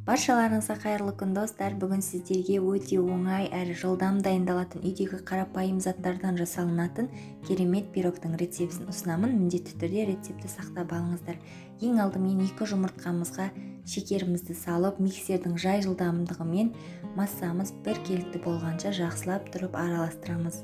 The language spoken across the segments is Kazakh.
Баршаларыңызға қайырлы күн достар. Бүгін сіздерге өте оңай әрі жылдам дайындалатын үйдегі қарапайым заттардан жасалынатын керемет пирогтың рецептін ұсынамын. Міндетті түрде рецепті сақтап алыңыздар. Ең алдымен 2 жұмыртқамызға шекерімізді салып, миксердің жай жылдамдығымен массамыз біркелкі болғанша жақсылап тұрып араластырамыз.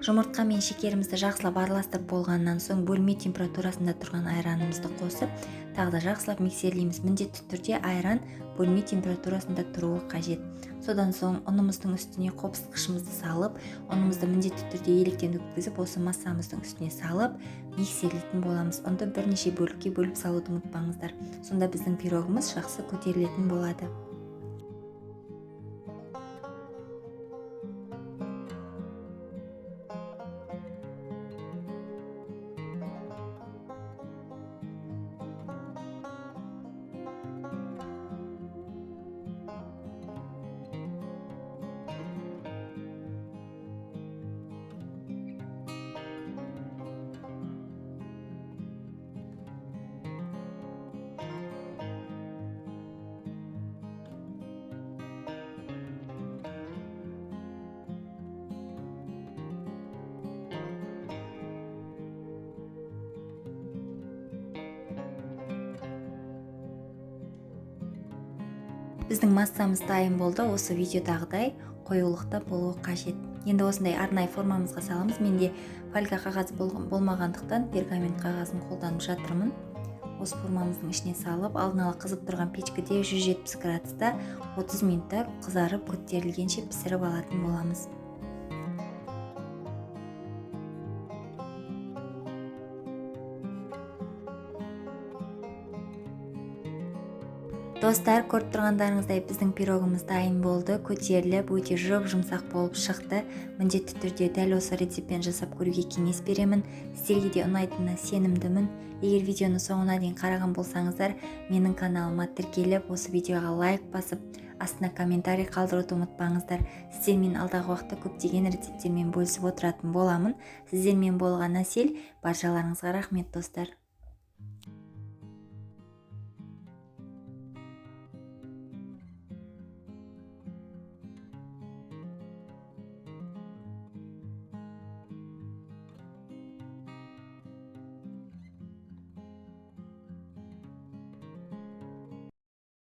Жұмыртқа мен шекерімізді жақсылап араластырып болғаннан соң бөлме температурасында тұрған айранымызды қосып, тағы да жақсылап миксерлейміз. Міндетті түрде айран бөлме температурасында тұруы қажет. Содан соң ұнымыздың үстіне қопсытқышымызды салып, ұнымызды міндетті түрде електен өткізіп, осы массамыздың үстіне салып, миксерлейтін боламыз. Ұнды бірнеше бөлікке бөліп салуды ұмытпаңыздар. Сонда біздің пирогымыз жақсы көтерілетін болады. Біздің массамыз дайын болды. Осы видеодағыдай қоюлықта болуы қажет. Енді осындай арнайы формамызға саламыз. Менде фольга қағазы болмағандықтан пергамент қағазын қолданып жатырмын. Осы формамыздың ішіне салып, алдын ала қызып тұрған печкіде 170 градуста 30 минутта қызарып көтерілгенше пісіріп алатын боламыз. Достар, көріп тұрғандарыңыздай біздің пирогымыз дайын болды. Көтеріліп, өте жұмсақ болып шықты. Міндетті түрде дәл осы рецептпен жасап көруге кеңес беремін. Сіздерге де ұнайтынына сенімдімін. Егер видеоны соңына дейін қараған болсаңыздар, менің каналыма тіркеліп, осы видеоға лайк басып, астына комментарий қалдыруды ұмытпаңыздар. Сіздермен алдағы уақытта көптеген рецептермен бөлісіп отыратын боламын. Сіздермен болған Әсел. Баршаларыңызға рахмет достар.